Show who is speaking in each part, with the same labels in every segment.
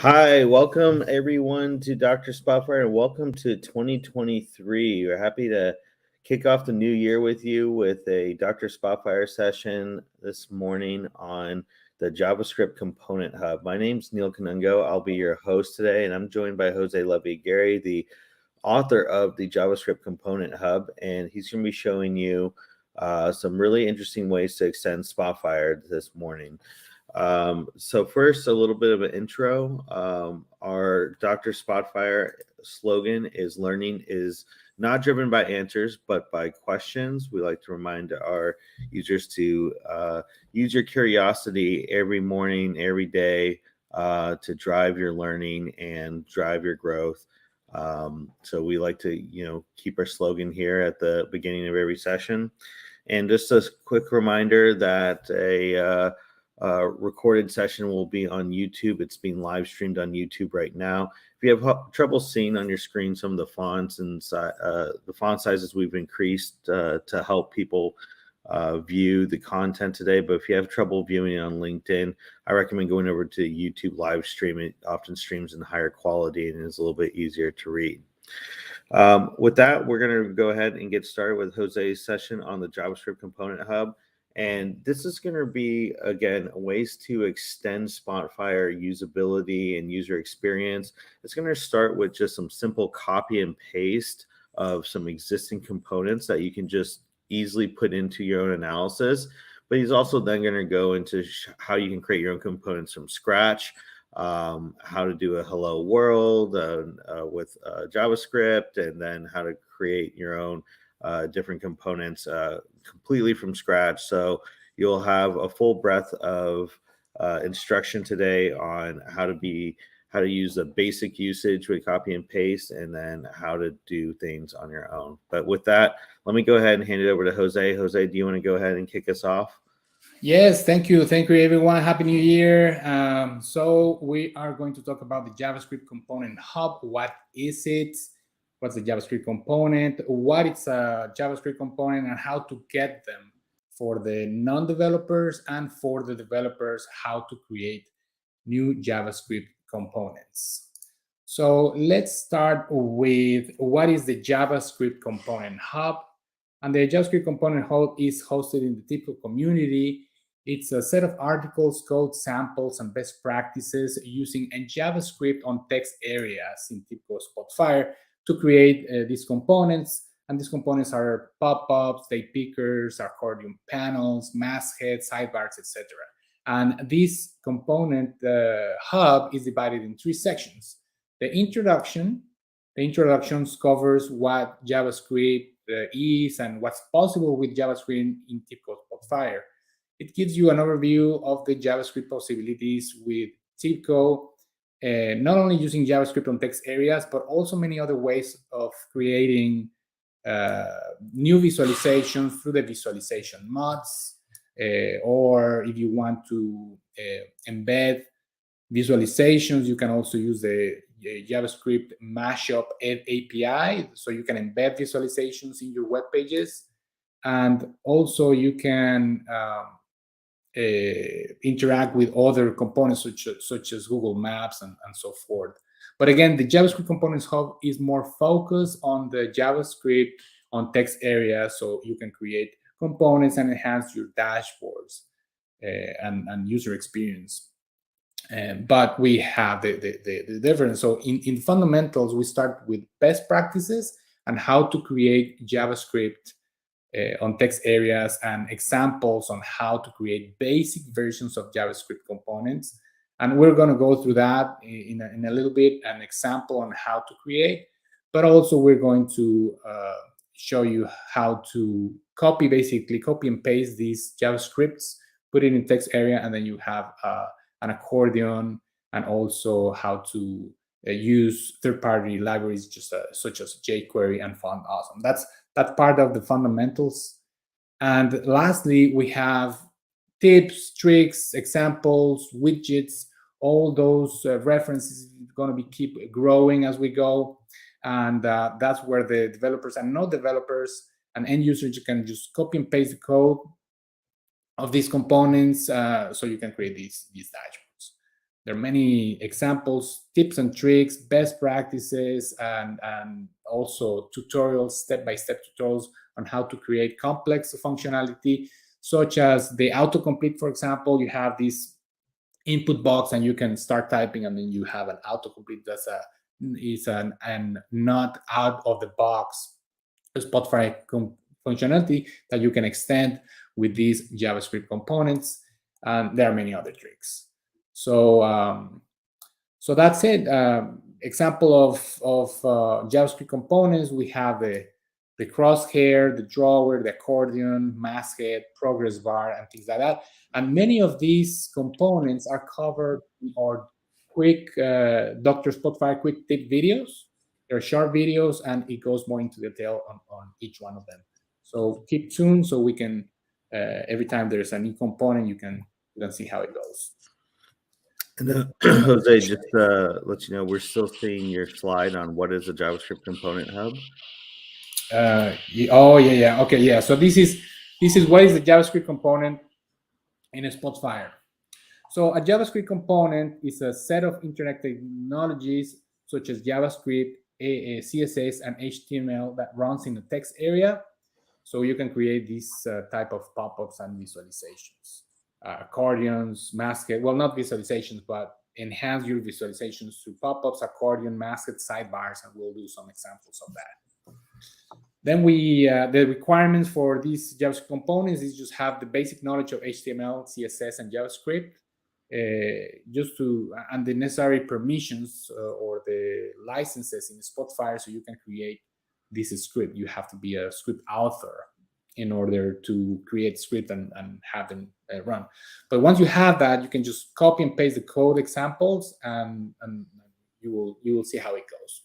Speaker 1: Hi, welcome everyone to Dr. Spotfire and welcome to 2023. We're happy to kick off the new year with you with a Dr. Spotfire session this morning on the JavaScript Component Hub. My name's Neil Canungo. I'll be your host today, and I'm joined by Jose Levy-Gary, the author of the JavaScript Component Hub, and he's going to be showing you some really interesting ways to extend Spotfire this morning. So first, a little bit of an intro. Our Dr. Spotfire slogan is learning is not driven by answers, but by questions. We like to remind our users to use your curiosity every morning, every day to drive your learning and drive your growth. So we like to, keep our slogan here at the beginning of every session. And just a quick reminder that a recorded session will be on YouTube. It's being live streamed on YouTube right now. If you have trouble seeing on your screen some of the fonts and the font sizes we've increased to help people view the content today, but if you have trouble viewing it on LinkedIn, I recommend going over to YouTube live stream. It often streams in higher quality and is a little bit easier to read. With that, we're going to go ahead and get started with Jose's session on the JavaScript Component Hub. And this is going to be, again, ways to extend Spotfire usability and user experience. It's going to start with just some simple copy and paste of some existing components that you can just easily put into your own analysis. But he's also then going to go into how you can create your own components from scratch, how to do a hello world with JavaScript, and then how to create your own different components completely from scratch. So you'll have a full breadth of instruction today on how to use the basic usage with copy and paste, and then how to do things on your own. But with that, let me go ahead and hand it over to Jose. Jose, do you want to go ahead and kick us off?
Speaker 2: Yes, thank you. Thank you, everyone. Happy New Year. So we are going to talk about the JavaScript Component Hub. What is it? What's the JavaScript component? What is a JavaScript component, and how to get them for the non-developers and for the developers, how to create new JavaScript components. So let's start with what is the JavaScript Component Hub. And the JavaScript Component Hub is hosted in the TIBCO community. It's a set of articles, code samples, and best practices using a JavaScript on text areas in TIBCO Spotfire to create these components. And these components are pop-ups, date pickers, accordion panels, mastheads, sidebars, etc. And this component hub is divided in three sections. The introduction covers what JavaScript is and what's possible with JavaScript in TIBCO Spotfire. It gives you an overview of the JavaScript possibilities with TIBCO, not only using JavaScript on text areas, but also many other ways of creating new visualizations through the visualization mods, or if you want to embed visualizations, you can also use the JavaScript mashup API, so you can embed visualizations in your web pages, and also you can interact with other components such as Google Maps and so forth. But again, the JavaScript Components Hub is more focused on the JavaScript on text area, so you can create components and enhance your dashboards and user experience. But we have the difference. So in fundamentals, we start with best practices and how to create JavaScript on text areas, and examples on how to create basic versions of JavaScript components. And we're going to go through that in a little bit, an example on how to create. But also we're going to show you how to copy and paste these JavaScripts, put it in text area, and then you have an accordion, and also how to use third-party libraries such as jQuery and FontAwesome. That's part of the fundamentals. And lastly, we have tips, tricks, examples, widgets. All those references are going to keep growing as we go. And that's where the developers and no developers and end users, you can just copy and paste the code of these components, so you can create these dashboards. There are many examples, tips and tricks, best practices, and also tutorials, step-by-step tutorials on how to create complex functionality, such as the autocomplete, for example. You have this input box and you can start typing, and then you have an autocomplete that's an not out of the box Spotfire functionality that you can extend with these JavaScript components. And there are many other tricks. So so that's it. Example of JavaScript components: we have the crosshair, the drawer, the accordion, masthead, progress bar, and things like that. And many of these components are covered in our quick Dr. Spotfire quick tip videos. They're short videos, and it goes more into detail on each one of them. So keep tuned, so we can every time there's a new component, you can see how it goes.
Speaker 1: And Jose, just let you know, we're still seeing your slide on what is a JavaScript Component Hub.
Speaker 2: Oh yeah. Okay, yeah. So this is what is the JavaScript component in a Spotfire. So a JavaScript component is a set of internet technologies such as JavaScript, CSS, and HTML that runs in the text area. So you can create this type of pop-ups and visualizations. Accordions, masthead, well, not visualizations, but enhance your visualizations through pop-ups, accordion, masthead, sidebars, and we'll do some examples of that. Then the requirements for these JavaScript components is just have the basic knowledge of HTML, CSS, and JavaScript, and the necessary permissions or the licenses in Spotfire, so you can create this script. You have to be a script author in order to create script and have them run. But once you have that, you can just copy and paste the code examples, and you will see how it goes.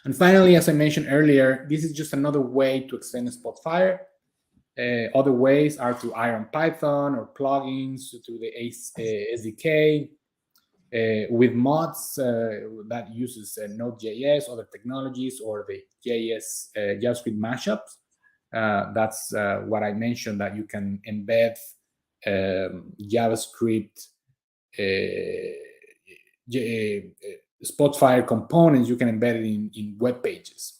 Speaker 2: And finally, as I mentioned earlier, this is just another way to extend Spotfire. Other ways are to iron Python or plugins to the SDK. With mods that uses Node.js, other technologies, or the JavaScript mashups. That's what I mentioned, that you can embed JavaScript Spotfire components. You can embed it in web pages.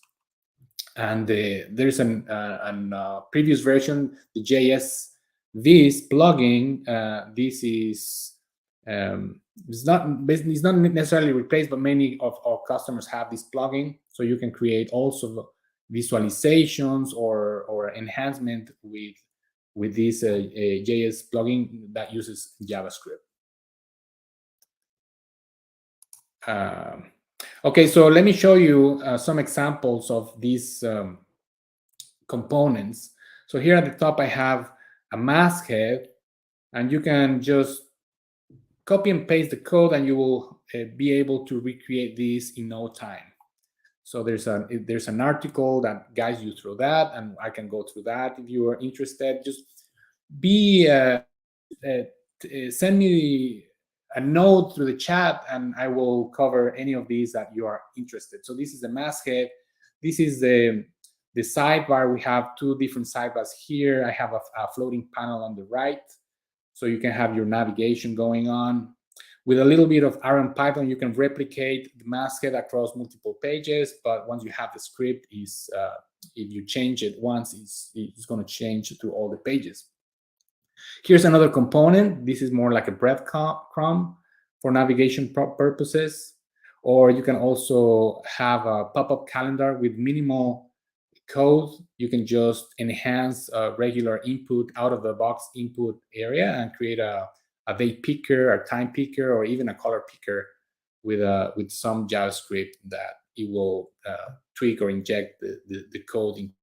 Speaker 2: And there's a previous version, the JS Viz plugin. This is it's not necessarily replaced, but many of our customers have this plugin, so you can create also visualizations or enhancement with this JS plugin that uses JavaScript. Okay, so let me show you some examples of these components. So here at the top, I have a masthead, and you can just copy and paste the code, and you will be able to recreate this in no time. So there's an article that guides you through that, and I can go through that if you are interested. Just send me a note through the chat, and I will cover any of these that you are interested. So this is the masthead. This is the sidebar. We have two different sidebars here. I have a floating panel on the right, so you can have your navigation going on. With a little bit of R and Python, you can replicate the masthead across multiple pages, but once you have the script, if you change it once, it's going to change to all the pages. Here's another component. This is more like a breadcrumb for navigation purposes. Or you can also have a pop-up calendar with minimal code. You can just enhance a regular input out of the box input area and create a date picker, a time picker, or even a color picker with some JavaScript that it will tweak or inject the code in.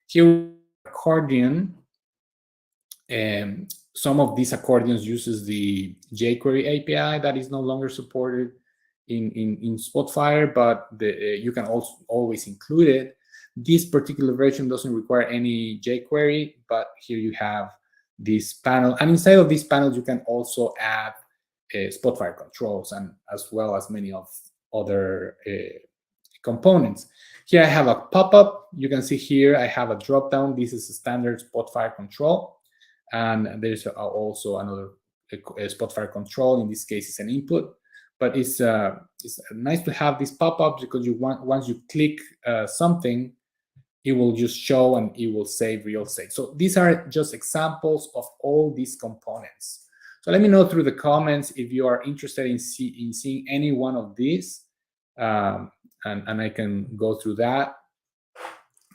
Speaker 2: Here, accordion. Some of these accordions uses the jQuery API that is no longer supported in Spotfire, but you can also always include it. This particular version doesn't require any jQuery, but here you have this panel, and inside of these panels you can also add Spotfire controls, and as well as many of other components. Here I have a pop-up. You can see here I have a drop-down. This is a standard Spotfire control. And there's also another a Spotfire control. In this case, it's an input, but it's nice to have these pop-ups because once you click something, it will just show and it will save real estate. So these are just examples of all these components. So let me know through the comments if you are interested in seeing any one of these, and I can go through that.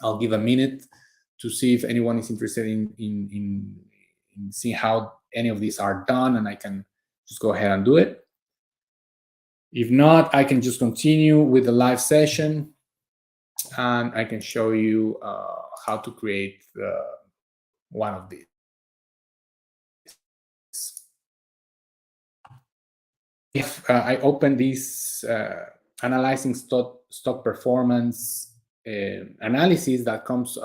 Speaker 2: I'll give a minute to see if anyone is interested in seeing how any of these are done, and I can just go ahead and do it. If not, I can just continue with the live session, and I can show you how to create one of these. If I open this analyzing stock performance analysis that comes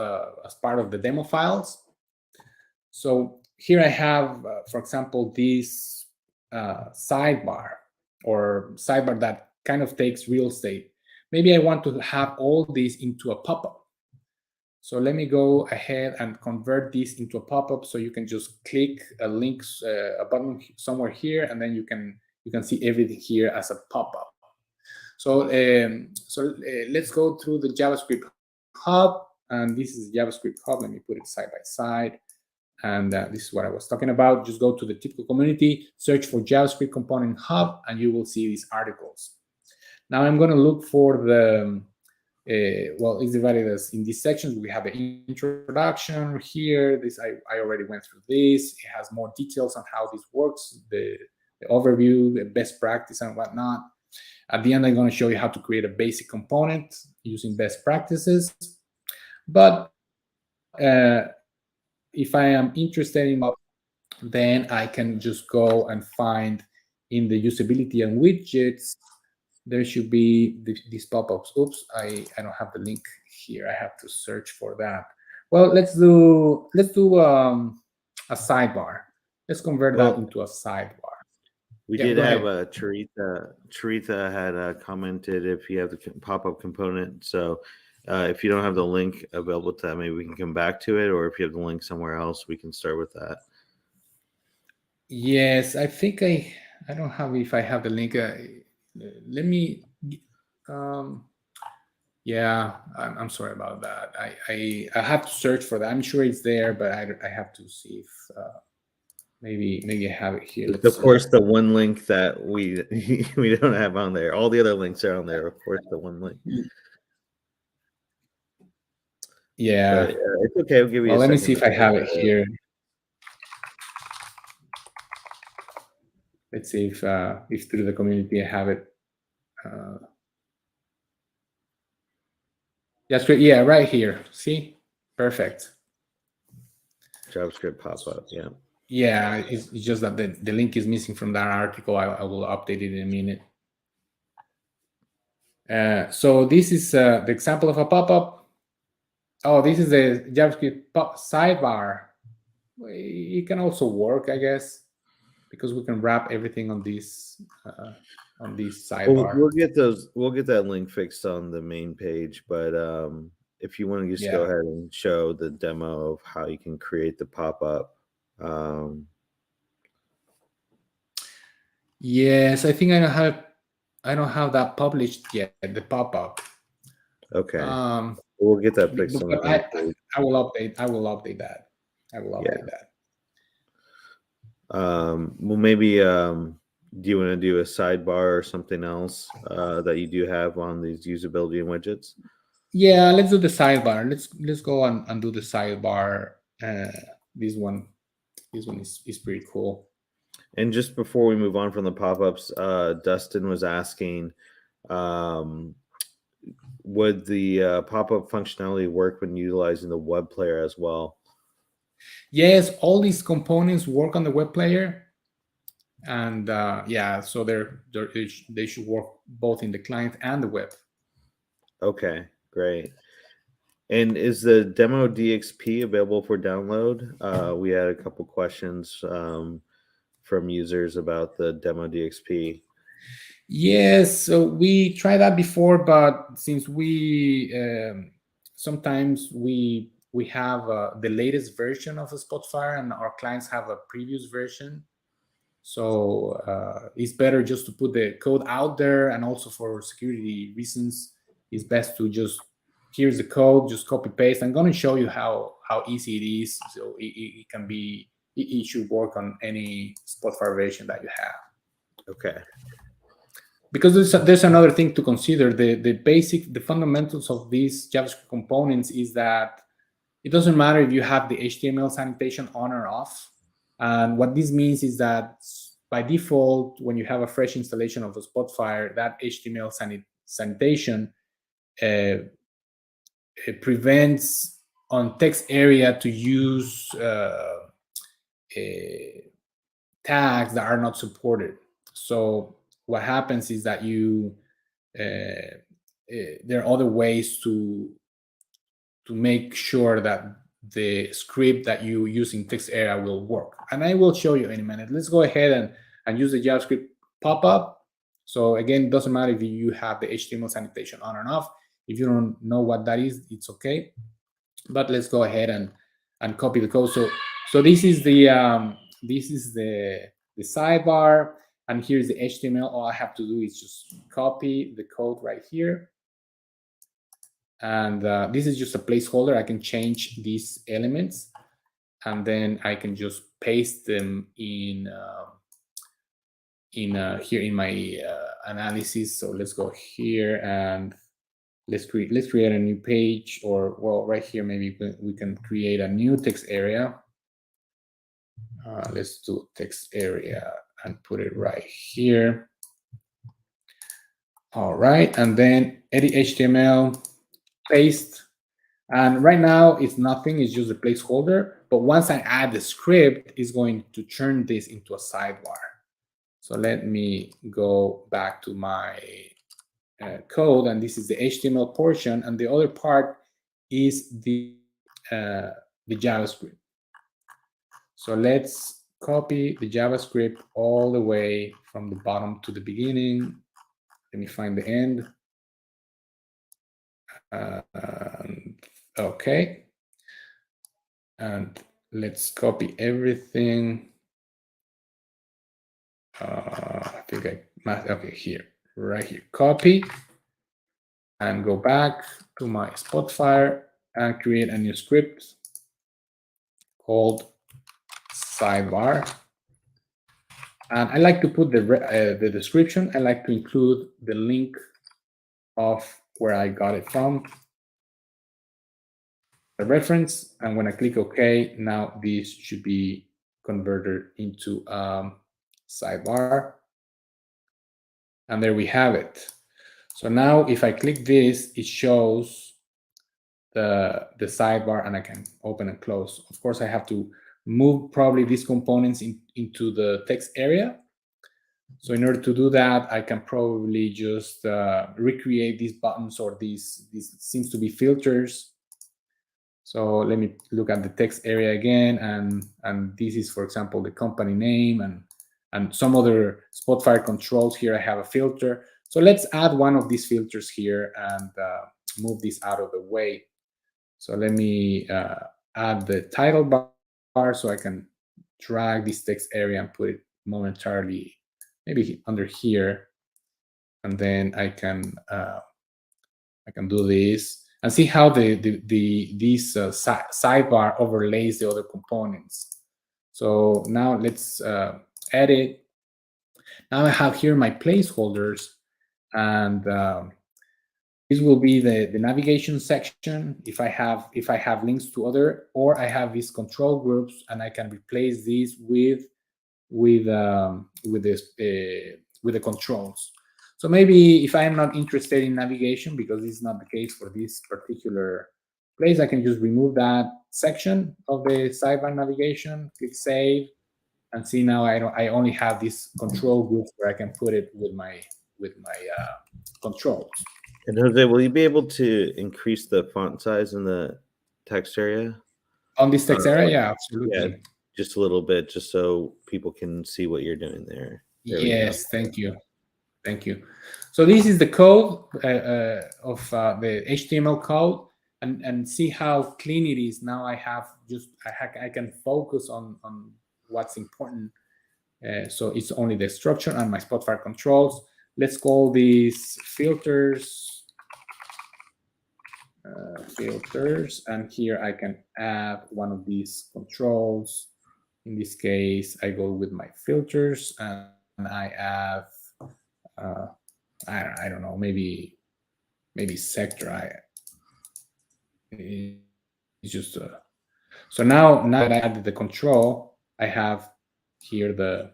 Speaker 2: as part of the demo files. So here I have, for example, this sidebar that kind of takes real estate. Maybe I want to have all this into a pop-up. So let me go ahead and convert this into a pop-up. So you can just click a link, a button somewhere here, and then you can see everything here as a pop-up. So let's go through the JavaScript Hub, and this is JavaScript Hub. Let me put it side by side, and this is what I was talking about. Just go to the typical community, search for JavaScript Component Hub, and you will see these articles. Now I'm going to look for the well, it's divided as in these sections. We have an introduction here. This I already went through this. It has more details on how this works, the overview, the best practice, and whatnot. At the end, I'm going to show you how to create a basic component using best practices. But if I am interested in, then I can just go and find in the usability and widgets, there should be these pop-ups. Oops, I don't have the link here. I have to search for that. Well, let's do a sidebar. Let's convert that into a sidebar.
Speaker 1: We did have Charitha had commented if you have the pop-up component. So if you don't have the link available to that, maybe we can come back to it, or if you have the link somewhere else, we can start with that.
Speaker 2: Yes, I think I don't have, if I have the link. Let me yeah, I'm sorry about that. I have to search for that. I'm sure it's there, but I have to see if maybe I have it here.
Speaker 1: Of course, the one link that we don't have on there. All the other links are on there. Of course, the one link.
Speaker 2: Yeah,
Speaker 1: but, it's okay. I'll give you.
Speaker 2: Well, let me see if I have it here. Let's see if through the community I have it. That's great. Yeah, right here. See, perfect.
Speaker 1: JavaScript pop-up. Yeah.
Speaker 2: Yeah, it's just that the link is missing from that article. I will update it in a minute. So this is the example of a pop-up. Oh, this is the JavaScript sidebar. It can also work, I guess, because we can wrap everything on this sidebar.
Speaker 1: We'll get that link fixed on the main page. But if you want to just go ahead and show the demo of how you can create the pop-up.
Speaker 2: Yes, I think I don't have that published yet. The pop-up.
Speaker 1: Okay. We'll get that fixed on the main page.
Speaker 2: I will update that. I will update that.
Speaker 1: Well, maybe do you want to do a sidebar or something else that you do have on these usability and widgets?
Speaker 2: Yeah, let's do the sidebar. Let's go and do the sidebar. This one is pretty cool.
Speaker 1: And just before we move on from the pop-ups, Dustin was asking, would the pop-up functionality work when utilizing the web player as well?
Speaker 2: Yes, all these components work on the web player, and yeah, so they should work both in the client and the web.
Speaker 1: Okay, great. And is the demo DXP available for download? We had a couple questions from users about the demo DXP.
Speaker 2: Yes, so we tried that before, but since we sometimes we have the latest version of a Spotfire, and our clients have a previous version, So it's better just to put the code out there, and also for security reasons, it's best to just, here's the code, just copy paste. I'm going to show you how easy it is. So it can be, it should work on any Spotfire version that you have.
Speaker 1: Okay.
Speaker 2: Because there's another thing to consider. The fundamentals of these JavaScript components is that it doesn't matter if you have the HTML sanitation on or off. And what this means is that by default, when you have a fresh installation of a Spotfire, that HTML sanitation it prevents on text area to use tags that are not supported. So what happens is that you there are other ways to make sure that the script that you use in text area will work. And I will show you in a minute. Let's go ahead and use the JavaScript pop-up. So again, it doesn't matter if you have the HTML sanitation on and off. If you don't know what that is, it's okay. But let's go ahead and copy the code. So this is the sidebar, and here's the HTML. All I have to do is just copy the code right here. And this is just a placeholder. I can change these elements, and then I can just paste them in here in my analysis. So let's go here and let's create a new page, or well, right here maybe we can create a new text area. Let's do text area and put it right here. All right, and then edit HTML. Paste, and right now it's nothing, it's just a placeholder. But once I add the script, it's going to turn this into a sidebar. So let me go back to my code, and this is the HTML portion, and the other part is the JavaScript. So let's copy the JavaScript all the way from the bottom to the beginning. Let me find the end. Okay, and let's copy everything. I think okay, here, right here, copy, and go back to my Spotfire and create a new script called sidebar. And I like to put the description. I like to include the link of where I got it from, the reference, and when I click OK, now this should be converted into sidebar, and there we have it. So now if I click this, it shows the sidebar, and I can open and close. Of course, I have to move probably these components into the text area. So in order to do that, I can probably just recreate these buttons, or these seems to be filters. So let me look at the text area again, and this is, for example, the company name and some other Spotfire controls. Here I have a filter. So let's add one of these filters here and move this out of the way. So let me add the title bar, so I can drag this text area and put it momentarily maybe under here, and then I can do this and see how this sidebar overlays the other components. So now let's edit. Now I have here my placeholders, and this will be the navigation section. If I have links to other, or I have these control groups, and I can replace these with the controls. So maybe if I am not interested in navigation, because this is not the case for this particular place, I can just remove that section of the sidebar navigation, click save, and see now I only have this control group where I can put it with my controls.
Speaker 1: And Jose, will you be able to increase the font size in the text area?
Speaker 2: On this text area, yeah, absolutely.
Speaker 1: Yeah, just a little bit, just so people can see what you're doing there.
Speaker 2: Yes, thank you. Thank you. So this is the code of the HTML code, and see how clean it is. Now I have I can focus on what's important. So it's only the structure and my Spotfire controls. Let's call these filters. Filters, and here I can add one of these controls. In this case, I go with my filters and I have I don't know, maybe sector. It's just so now that I added the control, I have here the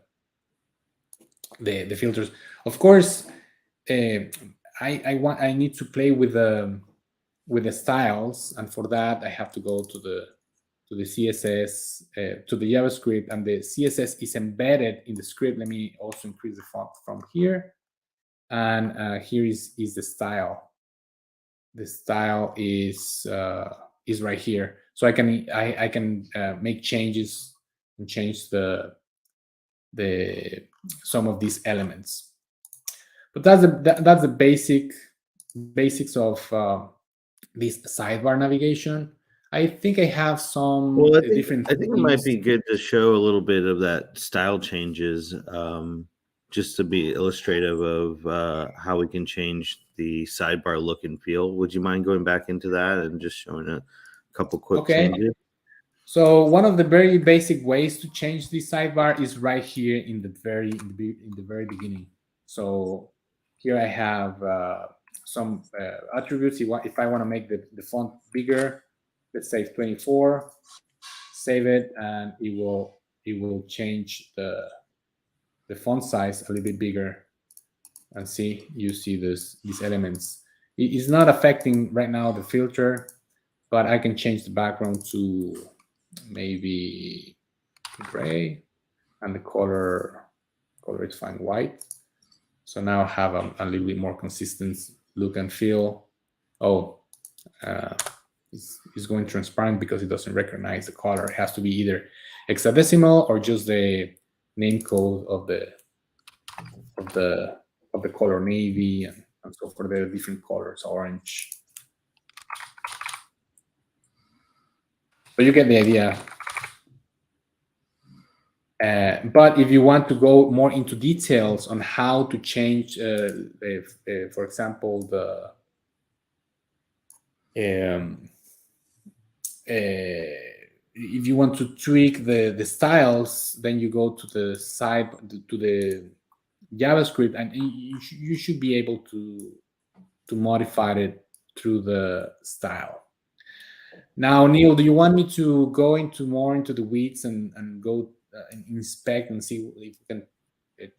Speaker 2: filters. Of course, I need to play with the styles, and for that I have to go to the CSS, to the JavaScript, and the CSS is embedded in the script. Let me also increase the font from here, and here is the style. The style is right here, so I can make changes and change the some of these elements. But that's the basics of this sidebar navigation. I think I have some different.
Speaker 1: I think it might be good to show a little bit of that style changes, just to be illustrative of how we can change the sidebar look and feel. Would you mind going back into that and just showing a couple quick changes?
Speaker 2: So one of the very basic ways to change the sidebar is right here in the very beginning. So here I have some attributes. If I want to make the font bigger, let's say 24, save it, and it will change the font size a little bit bigger. And see, you see these elements. It is not affecting right now the filter, but I can change the background to maybe gray, and the color is fine, white. So now I have a little bit more consistent look and feel. Oh, it's going transparent because it doesn't recognize the color. It has to be either hexadecimal or just the name code of the color navy, and so for the different colors, orange. So you get the idea. But if you want to go more into details on how to change, for example, if you want to tweak the styles, then you go to the JavaScript, and you should be able to modify it through the style. Now, Neil, do you want me to go more into the weeds and go and inspect and see if we can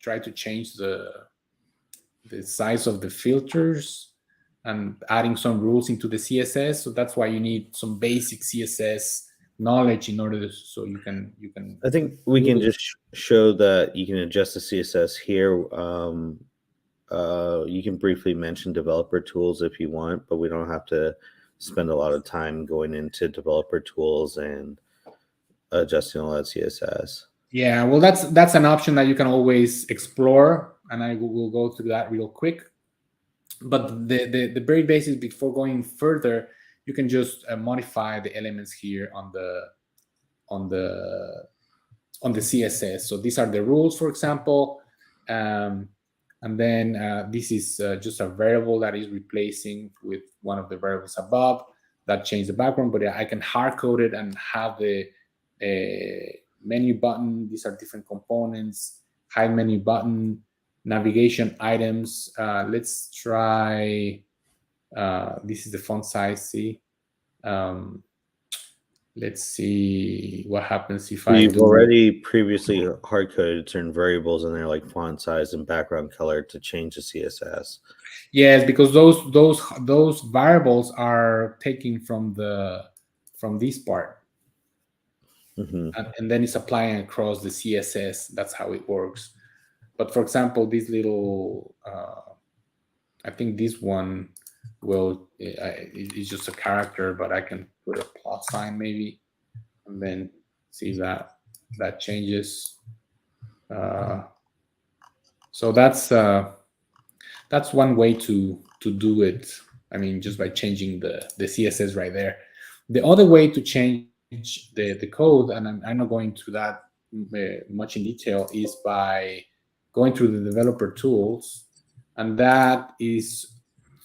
Speaker 2: try to change the size of the filters and adding some rules into the CSS? So that's why you need some basic CSS knowledge in order so you can.
Speaker 1: I think we can just show that you can adjust the CSS here. You can briefly mention developer tools if you want, but we don't have to spend a lot of time going into developer tools and adjusting all that CSS.
Speaker 2: Yeah, well, that's an option that you can always explore, and I will go through that real quick. But the very basics, before going further, you can just modify the elements here on the CSS. So these are the rules, for example, and then this is just a variable that is replacing with one of the variables above that change the background. But I can hard code it and have the menu button. These are different components. Hide menu button, navigation items. Let's try. This is the font size. See. Let's see what happens if
Speaker 1: You've already previously hard-coded certain variables in there, like font size and background color, to change the CSS.
Speaker 2: Yes, because those variables are taken from this part, and then it's applying across the CSS. That's how it works. But for example, this little, I think this one it's just a character, but I can put a plus sign maybe, and then see that changes. So that's one way to do it. I mean, just by changing the CSS right there. The other way to change the code, and I'm not going through that much in detail is by going through the developer tools, and that is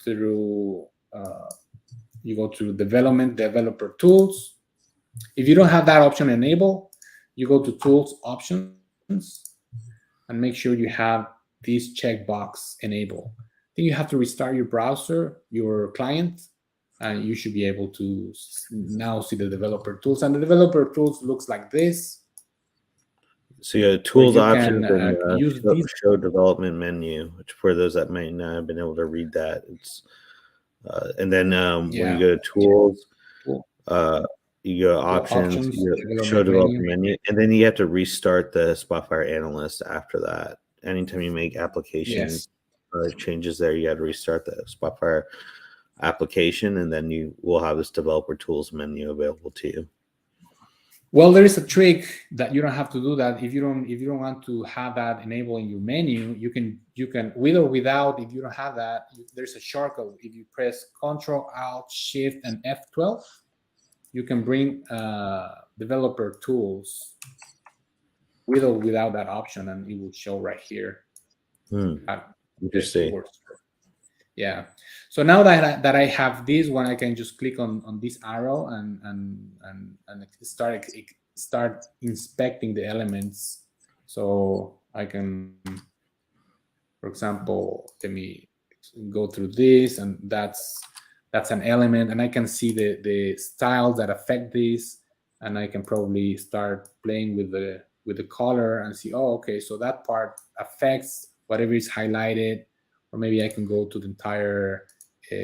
Speaker 2: through you go to development, developer tools. If you don't have that option enabled, you go to tools options and make sure you have this checkbox enabled. Then you have to restart your browser, your client, and you should be able to now see the developer tools. And the developer tools looks like this.
Speaker 1: So you have tools options and show development menu, which for those that might not have been able to read that, it's and then when you go to tools, you go options, you go show development menu, and then you have to restart the Spotfire analyst after that. Anytime you make applications changes there, you have to restart the Spotfire application, and then you will have this developer tools menu available to you.
Speaker 2: Well, there is a trick that you don't have to do that. If you don't want to have that enabled in your menu, you can with or without. If you don't have that, there's a shortcut. If you press Control Alt Shift and F12, you can bring developer tools with or without that option, and it will show right here.
Speaker 1: Interesting.
Speaker 2: Yeah. So now that I have this one, I can just click on this arrow and start inspecting the elements. So I can, for example, let me go through this, and that's an element, and I can see the styles that affect this, and I can probably start playing with the color and see, oh, okay, so that part affects whatever is highlighted. Or maybe I can go to the entire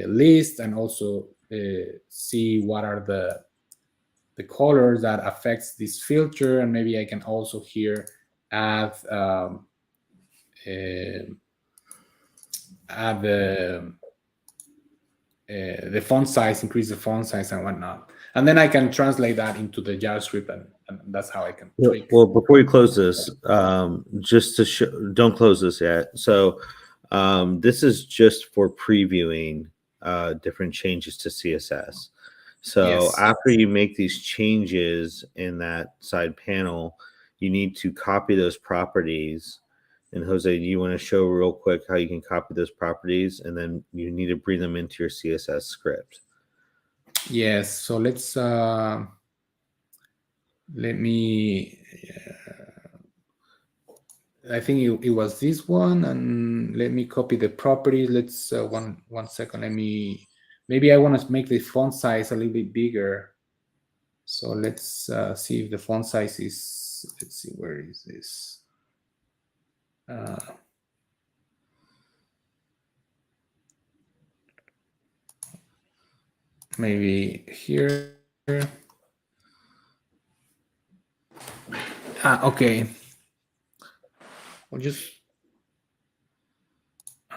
Speaker 2: list and also see what are the colors that affects this filter, and maybe I can also here add the font size, increase the font size and whatnot, and then I can translate that into the JavaScript, and that's how I can tweak.
Speaker 1: Well, before we close this, just to show, don't close this yet. So this is just for previewing different changes to CSS. So after you make these changes in that side panel, you need to copy those properties. And Jose, do you want to show real quick how you can copy those properties, and then you need to bring them into your CSS script?
Speaker 2: Yes. So let's let me. I think it was this one, and let me copy the properties. Let's one second. Maybe I want to make the font size a little bit bigger. So let's see if the font size is. Let's see, where is this? Maybe here. Okay. We'll just.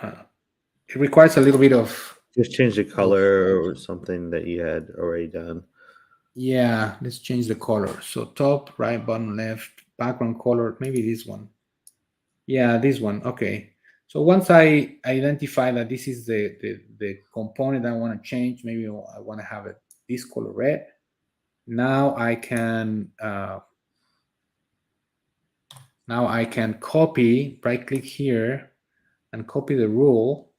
Speaker 2: It requires a little bit of.
Speaker 1: Just change the color or something that you had already done.
Speaker 2: Yeah, let's change the color. So top, right, bottom, left, background color, maybe this one. Yeah, this one. Okay. So once I identify that this is the component I want to change, maybe I want to have it this color red. Now I can copy, right click here and copy the rule.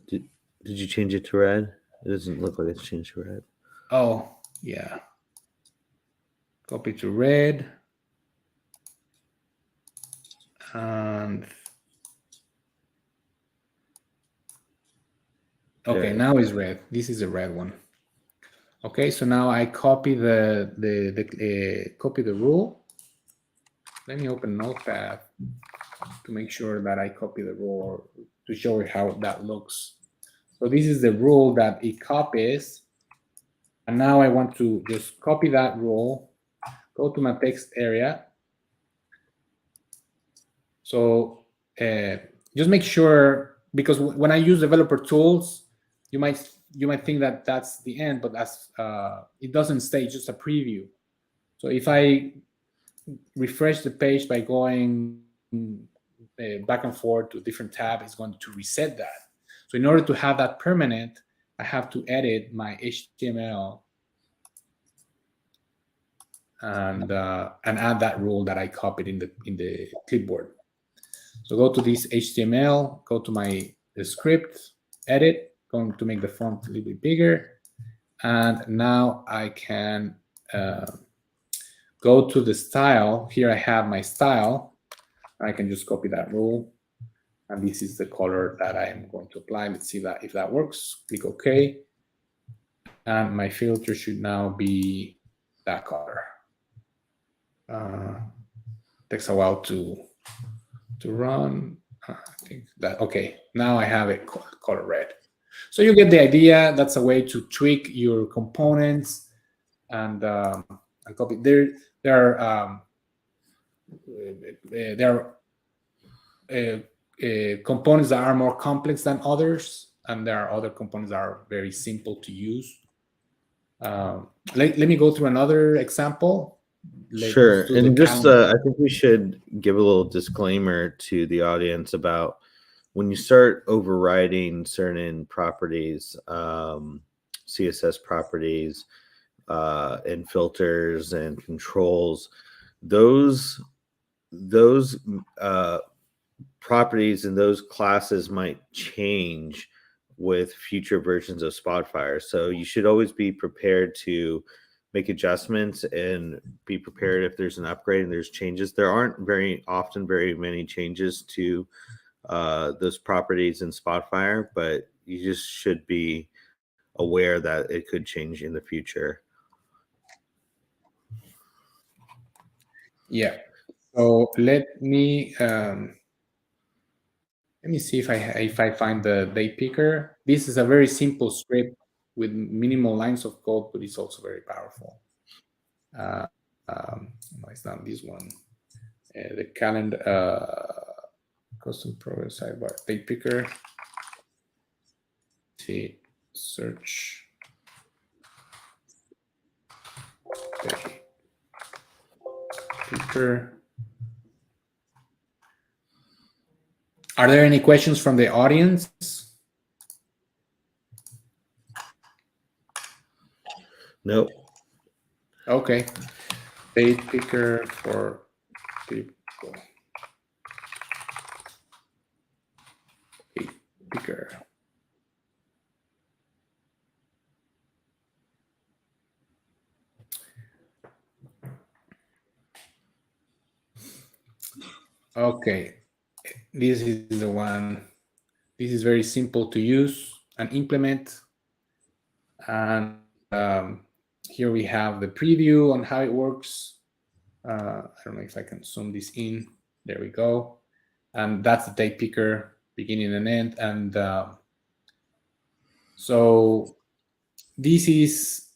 Speaker 1: Did you change it to red? It doesn't look like it's changed to red.
Speaker 2: Oh, yeah. Copy to red. And okay, now it's red. This is the red one. Okay, so now I copy copy the rule. Let me open Notepad to make sure that I copy the rule, to show you how that looks. So this is the rule that it copies. And now I want to just copy that rule, go to my text area. So just make sure, because when I use developer tools, you might think that that's the end, but that's it doesn't stay, it's just a preview. So if I refresh the page by going back and forth to a different tab, it's going to reset that. So in order to have that permanent, I have to edit my HTML. and add that rule that I copied in the clipboard. So go to this HTML, go to my script, edit, going to make the font a little bit bigger. And now I can go to the style. Here I have my style. I can just copy that rule. And this is the color that I am going to apply. Let's see if that works. Click OK. And my filter should now be that color. Takes a while to run. I think that, okay, now I have it color red. So you get the idea. That's a way to tweak your components and copy. There are components that are more complex than others, and there are other components that are very simple to use. Let me go through another example.
Speaker 1: Sure. And just I think we should give a little disclaimer to the audience about when you start overriding certain properties, CSS properties, and filters and controls, those properties and those classes might change with future versions of Spotfire. So you should always be prepared to make adjustments and be prepared if there's an upgrade and there's changes. There aren't very often very many changes to those properties in Spotfire, but you just should be aware that it could change in the future.
Speaker 2: Yeah. So let me see if I find the date picker. This is a very simple script with minimal lines of code, but it's also very powerful. No, it's not this one. The calendar custom progress sidebar date picker. See, search. Okay. Picker. Are there any questions from the audience?
Speaker 1: Nope.
Speaker 2: Okay. Date picker for people. Date picker. Okay. This is the one. This is very simple to use and implement. And here we have the preview on how it works. I don't know if I can zoom this in. There we go. And that's the date picker, beginning and end. And so this is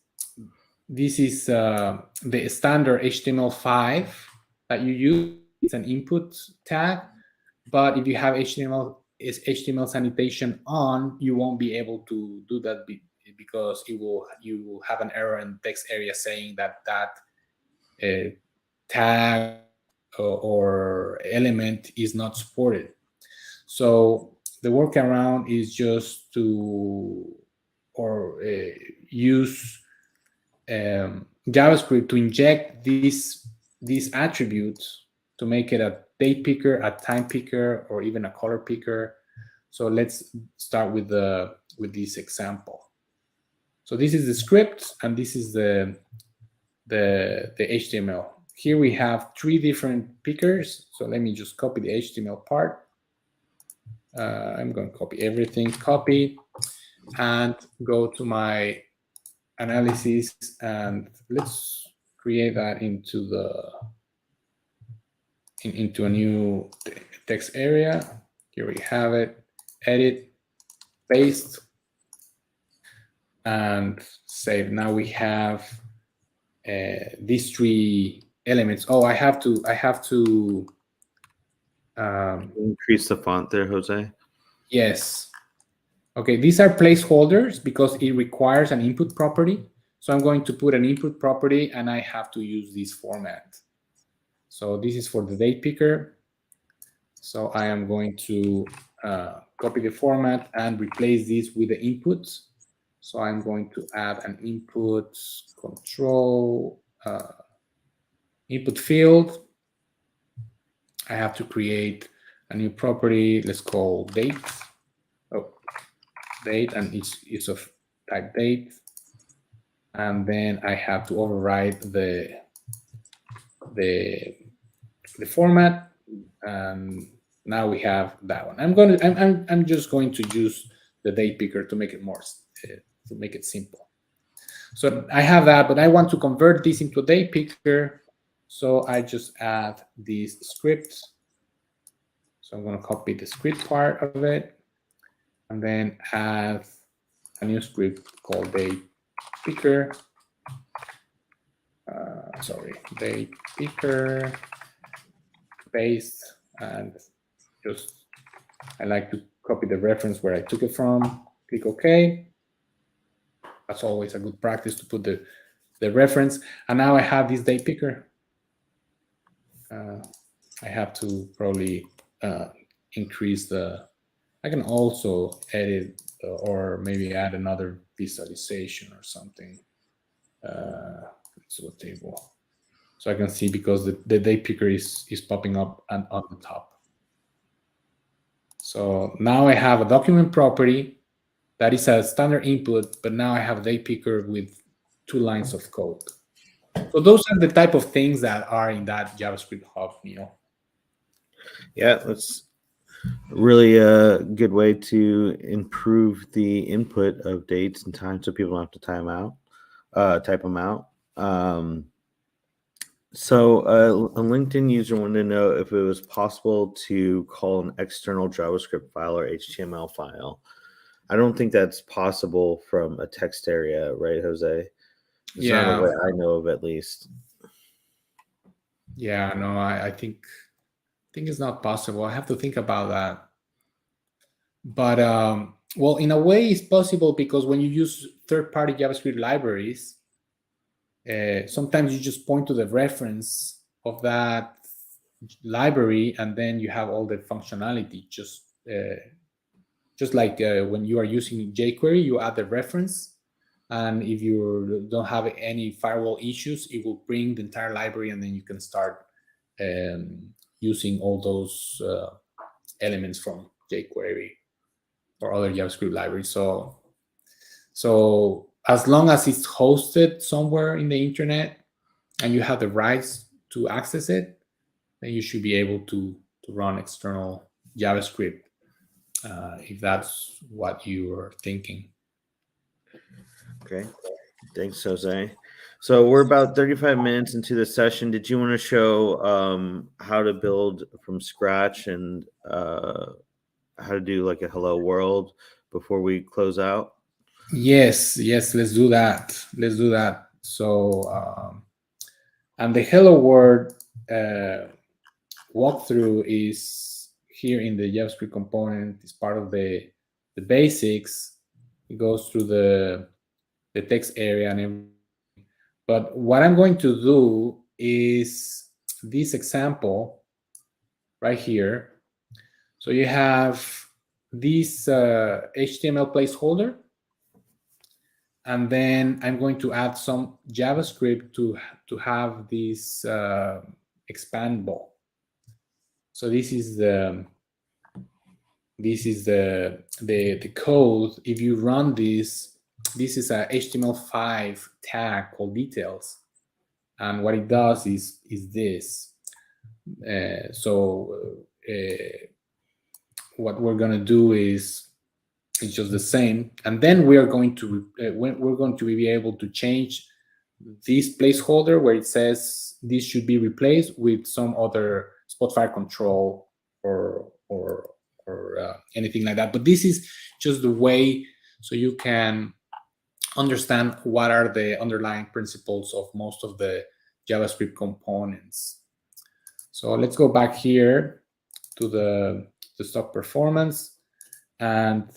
Speaker 2: the standard HTML5 that you use. It's an input tag. But if you have HTML sanitation on, you won't be able to do that because you will have an error in the text area saying that tag or element is not supported. So the workaround is just to use JavaScript to inject these attributes to make it a date picker, a time picker, or even a color picker. So let's start with this example. So this is the script, and this is the HTML. Here we have 3 different pickers. So let me just copy the HTML part. I'm going to copy everything, copy, and go to my analysis, and let's create that into a new text area. Here we have it. Edit, paste, and save. Now we have these 3 elements. Oh, I have to
Speaker 1: increase the font there, Jose.
Speaker 2: Yes. Okay, these are placeholders because it requires an input property. So I'm going to put an input property, and I have to use this format. So this is for the date picker. So I am going to copy the format and replace this with the inputs. So I'm going to add an input control input field, I have to create a new property. Let's call date. Oh, date, and it's of type date. And then I have to override the format. And now we have that one. I'm just going to use the date picker to make it more to make it simple. So I have that, but I want to convert this into a date picker. So I just add this script. So I'm going to copy the script part of it, and then add a new script called date picker. Date picker paste, and just I like to copy the reference where I took it from. Click OK. That's always a good practice to put the reference. And now I have this date picker. I have to probably increase the. I can also edit or maybe add another visualization or something. Let's do a table, so I can see, because the date picker is popping up and on the top. So now I have a document property that is a standard input, but now I have a date picker with 2 lines of code. So those are the type of things that are in that JavaScript Hub, Neil.
Speaker 1: Yeah, that's really a good way to improve the input of dates and times so people don't have to type them out. So a LinkedIn user wanted to know if it was possible to call an external JavaScript file or HTML file. I don't think that's possible from a text area, right, Jose? It's not a way I know of, at least.
Speaker 2: Yeah, no, I think it's not possible. I have to think about that. But well, in a way, it's possible, because when you use third-party JavaScript libraries, sometimes you just point to the reference of that library, and then you have all the functionality. Just like when you are using jQuery, you add the reference, and if you don't have any firewall issues, it will bring the entire library, and then you can start using all those elements from jQuery or other JavaScript libraries. So as long as it's hosted somewhere in the internet and you have the rights to access it, then you should be able to run external JavaScript, if that's what you are thinking.
Speaker 1: Okay, thanks, Jose. So we're about 35 minutes into the session. Did you want to show how to build from scratch and how to do like a hello world before we close out?
Speaker 2: Yes, let's do that. So and the hello world walkthrough is here in the JavaScript component. It's part of the basics. It goes through the text area and everything. But what I'm going to do is this example right here. So you have this HTML placeholder, and then I'm going to add some JavaScript to have this expandable. So this is the code. If you run this is a HTML5 tag called details, and what it does is this. What we're going to do is it's just the same, and then we are going to we're going to be able to change this placeholder where it says this should be replaced with some other Spotfire control or anything like that. But this is just the way so you can understand what are the underlying principles of most of the JavaScript components. So let's go back here to the stock performance, and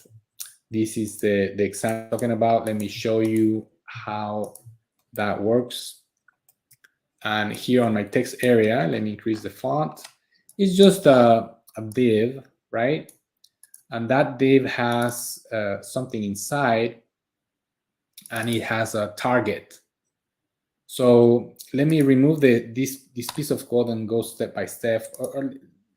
Speaker 2: this is the example I'm talking about. Let me show you how that works. And here on my text area, let me increase the font. It's just a div, right? And that div has something inside, and it has a target. So let me remove this piece of code and go step by step, or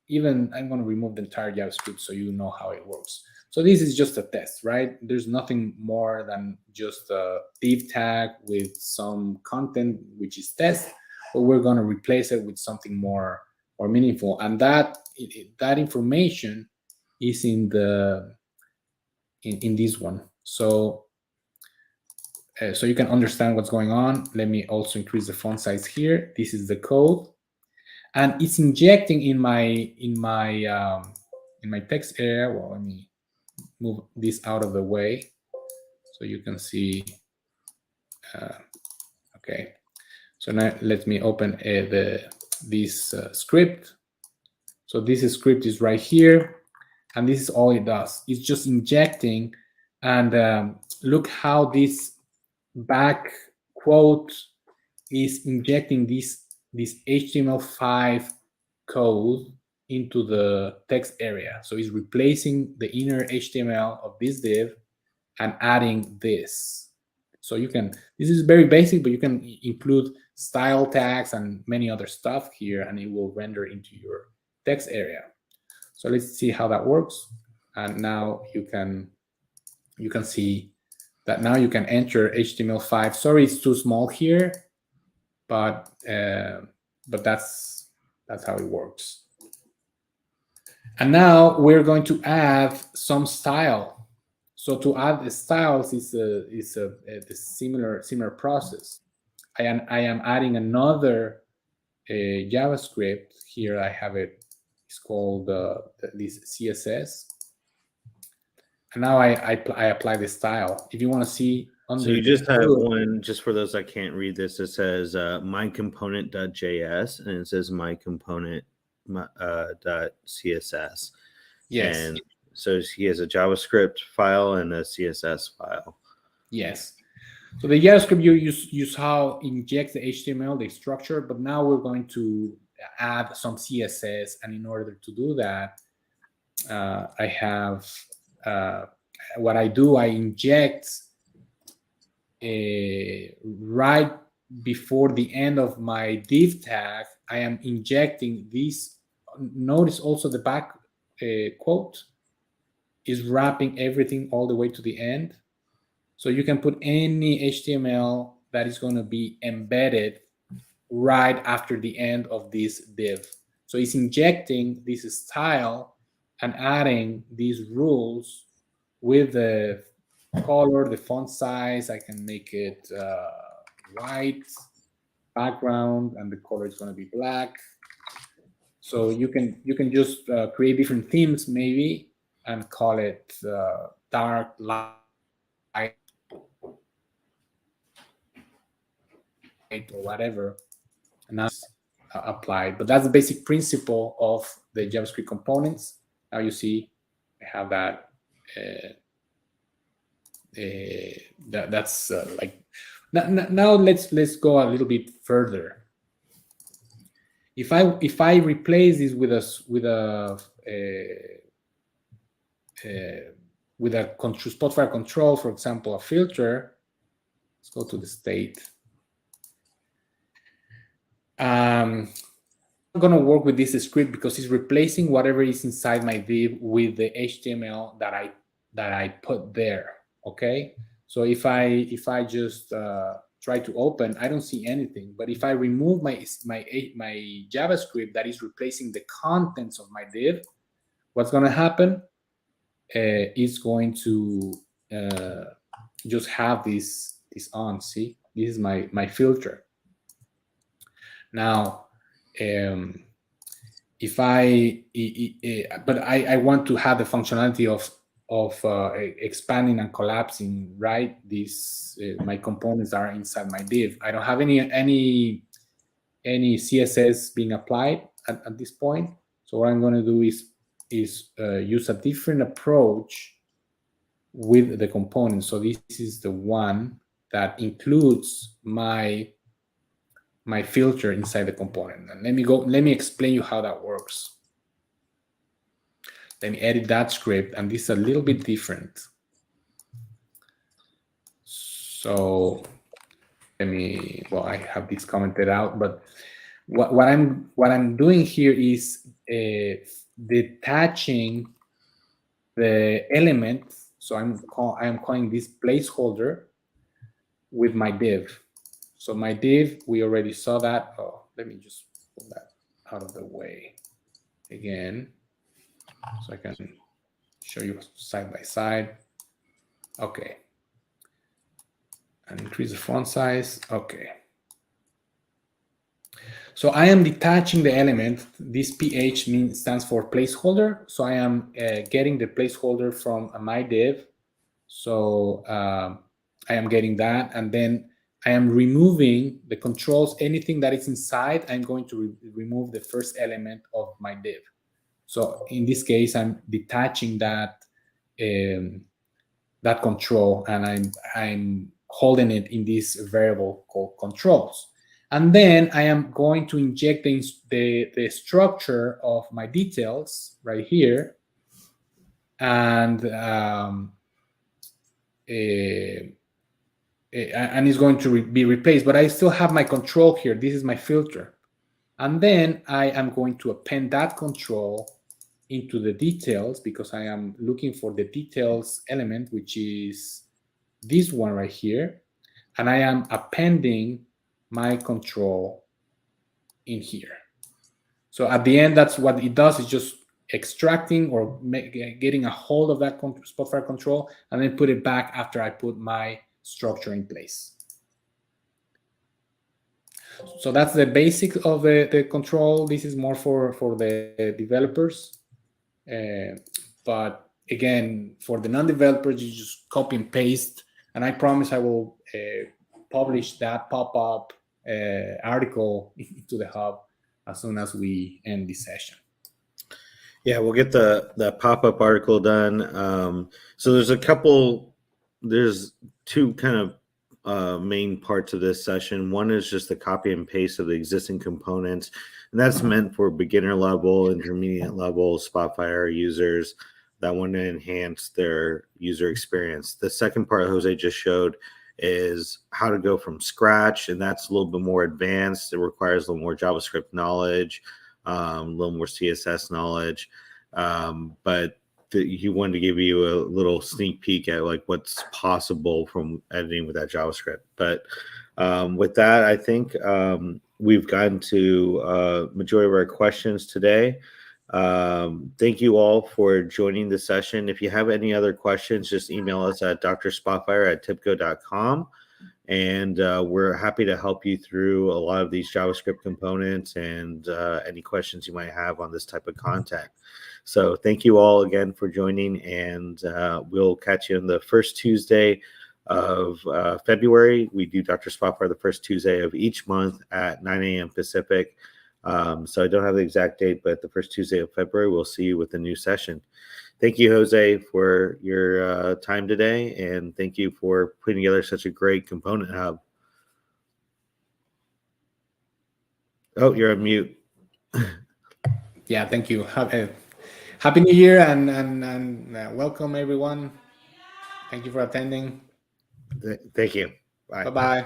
Speaker 2: even I'm going to remove the entire JavaScript so you know how it works. So this is just a test, right? There's nothing more than just a div tag with some content, which is test, but we're going to replace it with something more meaningful. And that information is in this one. So you can understand what's going on. Let me also increase the font size here. This is the code, and it's injecting in my text area. Well, let me move this out of the way so you can see. Okay, so now let me open this script. So this script is right here, and this is all it does. It's just injecting, and look how this back quote is injecting this HTML5 code into the text area. So it's replacing the inner HTML of this div and adding this. So you can, this is very basic, but you can include style tags and many other stuff here, and it will render into your text area. So let's see how that works. And now you can see that now you can enter HTML5. Sorry, it's too small here, but that's how it works. And now we're going to add some style. So to add the styles is a similar process. I am adding another JavaScript here. I have it. It's called this CSS. And now I apply the style. If you want to see,
Speaker 1: so you just have one, just for those that can't read this, it says mycomponent.js, and it says mycomponent.css.
Speaker 2: Yes.
Speaker 1: And so he has a JavaScript file and a CSS file.
Speaker 2: Yes. So the JavaScript, you use how injects the HTML, the structure, but now we're going to add some CSS. And in order to do that, I have what I do, I inject right before the end of my div tag, I am injecting this. Notice also the back quote is wrapping everything all the way to the end. So you can put any HTML that is going to be embedded right after the end of this div. So it's injecting this style and adding these rules with the color, the font size. I can make it white background, and the color is going to be black. So you can just create different themes maybe and call it dark, light, or whatever, and that's applied. But that's the basic principle of the JavaScript components. Now you see I have that. That's like now. Let's go a little bit further. If I replace this with a Spotfire control, for example, a filter. Let's go to the state. I'm going to work with this script because it's replacing whatever is inside my div with the HTML that I put there. Okay, so if I just try to open, I don't see anything. But if I remove my JavaScript that is replacing the contents of my div, what's going to happen? It's going to just have this on. See, this is my filter. Now, if but I want to have the functionality of expanding and collapsing, right? These my components are inside my div. I don't have any CSS being applied at this point. So what I'm going to do is use a different approach with the component. So this is the one that includes my filter inside the component. And let me explain you how that works. Let me edit that script, and this is a little bit different. So well, I have this commented out, but what I'm doing here is detaching the element. So I'm calling this placeholder with my div. So my div, we already saw that. Oh, let me just pull that out of the way again, so I can show you side by side. Okay. And increase the font size. Okay. So I am detaching the element. This PH stands for placeholder. So I am getting the placeholder from my div. So I am getting that. And then I am removing the controls. Anything that is inside, I'm going to remove the first element of my div. So in this case, I'm detaching that that control, and I'm holding it in this variable called controls. And then I am going to inject the structure of my details right here, and it's going to be replaced. But I still have my control here. This is my filter. And then I am going to append that control into the details, because I am looking for the details element, which is this one right here. And I am appending my control in here. So at the end, that's what it does, is just extracting or getting a hold of that Spotfire control, and then put it back after I put my structure in place. So that's the basic of the control. This is more for the developers. But again, for the non-developers, you just copy and paste. And I promise I will publish that pop-up article into the hub as soon as we end this session.
Speaker 1: Yeah, we'll get the pop-up article done. So there's two kind of main parts of this session. One is just the copy and paste of the existing components, and that's meant for beginner level, intermediate level Spotfire users that want to enhance their user experience. The second part Jose just showed is how to go from scratch, and that's a little bit more advanced. It requires a little more JavaScript knowledge, a little more CSS knowledge, but he wanted to give you a little sneak peek at like what's possible from editing with that JavaScript. But with that, I think we've gotten to majority of our questions today. Thank you all for joining the session. If you have any other questions, just email us at drspotfire@tipco.com. And we're happy to help you through a lot of these JavaScript components and any questions you might have on this type of content. So thank you all again for joining, and we'll catch you on the first Tuesday of February. We do Dr. Spotfire the first Tuesday of each month at 9 a.m. Pacific. So I don't have the exact date, but the first Tuesday of February, we'll see you with a new session. Thank you, Jose, for your time today, and thank you for putting together such a great component hub. Oh, you're on mute.
Speaker 2: Yeah, thank you. Happy New Year, and welcome everyone. Thank you for attending.
Speaker 1: Thank you. Bye.
Speaker 2: Bye-bye.